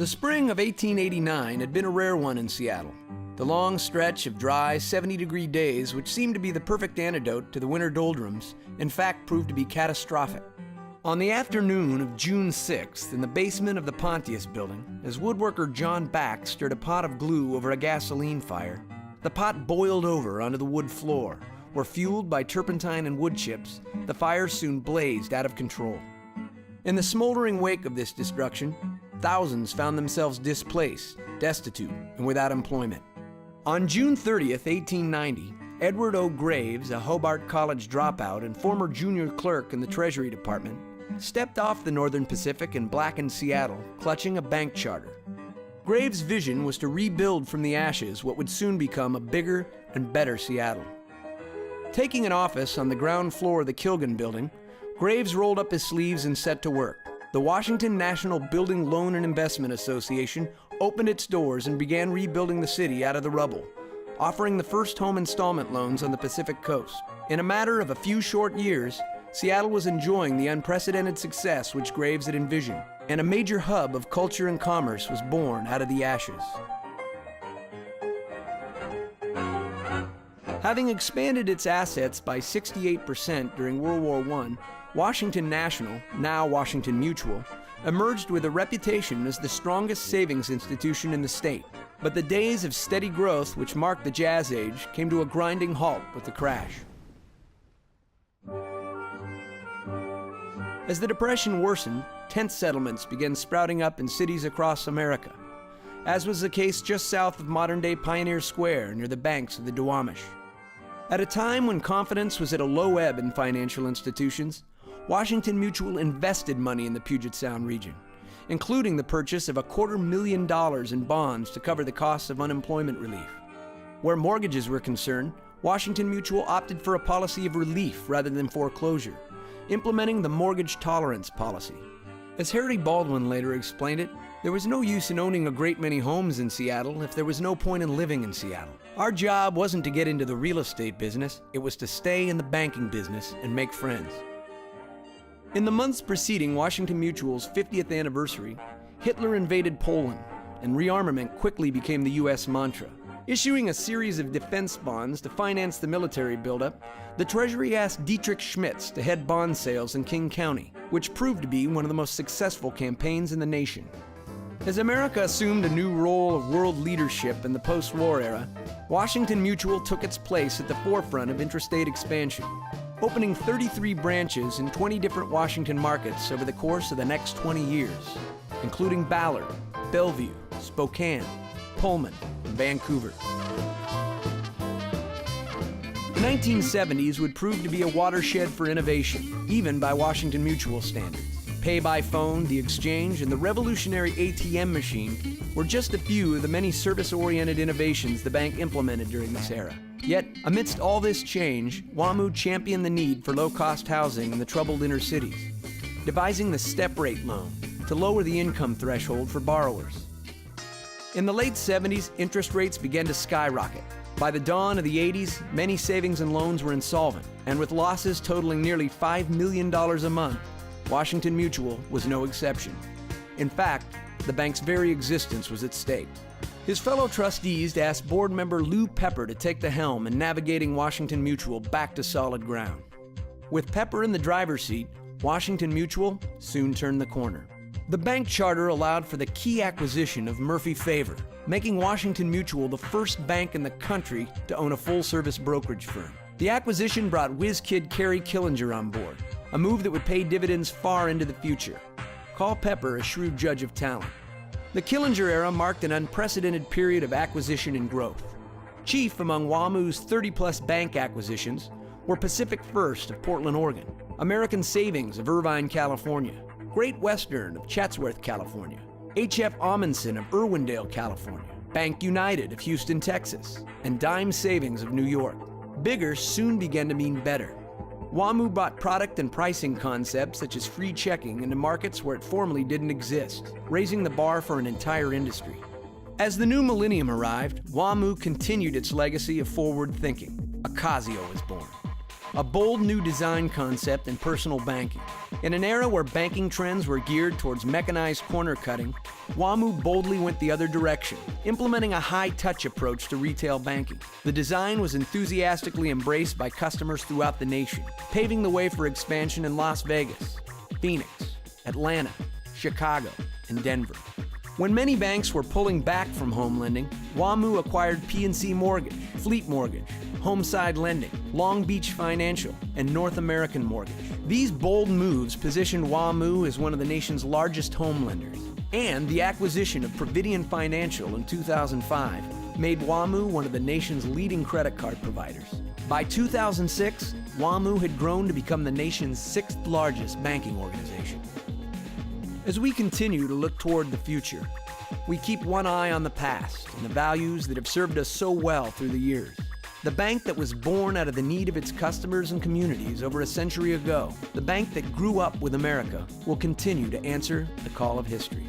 The spring of 1889 had been a rare one in Seattle. The long stretch of dry, 70-degree days, which seemed to be the perfect antidote to the winter doldrums, in fact proved to be catastrophic. On the afternoon of June 6th, in the basement of the Pontius building, as woodworker John Back stirred a pot of glue over a gasoline fire, the pot boiled over onto the wood floor, where, fueled by turpentine and wood chips, the fire soon blazed out of control. In the smoldering wake of this destruction, thousands found themselves displaced, destitute, and without employment. On June 30th, 1890, Edward O. Graves, a Hobart College dropout and former junior clerk in the Treasury Department, stepped off the Northern Pacific and blackened Seattle, clutching a bank charter. Graves' vision was to rebuild from the ashes what would soon become a bigger and better Seattle. Taking an office on the ground floor of the Kilgan Building, Graves rolled up his sleeves and set to work. The Washington National Building Loan and Investment Association opened its doors and began rebuilding the city out of the rubble, offering the first home installment loans on the Pacific Coast. In a matter of a few short years, Seattle was enjoying the unprecedented success which Graves had envisioned, and a major hub of culture and commerce was born out of the ashes. Having expanded its assets by 68% during World War I, Washington National, now Washington Mutual, emerged with a reputation as the strongest savings institution in the state. But the days of steady growth which marked the Jazz Age came to a grinding halt with the crash. As the Depression worsened, tent settlements began sprouting up in cities across America, as was the case just south of modern-day Pioneer Square near the banks of the Duwamish. At a time when confidence was at a low ebb in financial institutions, Washington Mutual invested money in the Puget Sound region, including the purchase of $250,000 in bonds to cover the costs of unemployment relief. Where mortgages were concerned, Washington Mutual opted for a policy of relief rather than foreclosure, implementing the mortgage tolerance policy. As Harry Baldwin later explained it, there was no use in owning a great many homes in Seattle if there was no point in living in Seattle. Our job wasn't to get into the real estate business, it was to stay in the banking business and make friends. In the months preceding Washington Mutual's 50th anniversary, Hitler invaded Poland, and rearmament quickly became the U.S. mantra. Issuing a series of defense bonds to finance the military buildup, the Treasury asked Dietrich Schmitz to head bond sales in King County, which proved to be one of the most successful campaigns in the nation. As America assumed a new role of world leadership in the post-war era, Washington Mutual took its place at the forefront of interstate expansion, opening 33 branches in 20 different Washington markets over the course of the next 20 years, including Ballard, Bellevue, Spokane, Pullman, and Vancouver. The 1970s would prove to be a watershed for innovation, even by Washington Mutual standards. Pay by phone, the exchange, and the revolutionary ATM machine were just a few of the many service-oriented innovations the bank implemented during this era. Yet, amidst all this change, WAMU championed the need for low-cost housing in the troubled inner cities, devising the step-rate loan to lower the income threshold for borrowers. In the late 70s, interest rates began to skyrocket. By the dawn of the 80s, many savings and loans were insolvent, and with losses totaling nearly $5 million a month, Washington Mutual was no exception. In fact, the bank's very existence was at stake. His fellow trustees asked board member Lou Pepper to take the helm in navigating Washington Mutual back to solid ground. With Pepper in the driver's seat, Washington Mutual soon turned the corner. The bank charter allowed for the key acquisition of Murphy Favor, making Washington Mutual the first bank in the country to own a full-service brokerage firm. The acquisition brought whiz-kid Kerry Killinger on board, a move that would pay dividends far into the future. Call Pepper a shrewd judge of talent. The Killinger era marked an unprecedented period of acquisition and growth. Chief among WAMU's 30-plus bank acquisitions were Pacific First of Portland, Oregon, American Savings of Irvine, California, Great Western of Chatsworth, California, H.F. Amundsen of Irwindale, California, Bank United of Houston, Texas, and Dime Savings of New York. Bigger soon began to mean better. WAMU brought product and pricing concepts such as free checking into markets where it formerly didn't exist, raising the bar for an entire industry. As the new millennium arrived, WAMU continued its legacy of forward thinking. Ocasio was born. a bold new design concept in personal banking. In an era where banking trends were geared towards mechanized corner cutting, WAMU boldly went the other direction, implementing a high-touch approach to retail banking. The design was enthusiastically embraced by customers throughout the nation, paving the way for expansion in Las Vegas, Phoenix, Atlanta, Chicago, and Denver. When many banks were pulling back from home lending, WAMU acquired PNC Mortgage, Fleet Mortgage, Homeside Lending, Long Beach Financial, and North American Mortgage. These bold moves positioned WAMU as one of the nation's largest home lenders, and the acquisition of Providian Financial in 2005 made WAMU one of the nation's leading credit card providers. By 2006, WAMU had grown to become the nation's 6th largest banking organization. As we continue to look toward the future, we keep one eye on the past and the values that have served us so well through the years. The bank that was born out of the need of its customers and communities over a century ago, the bank that grew up with America, will continue to answer the call of history.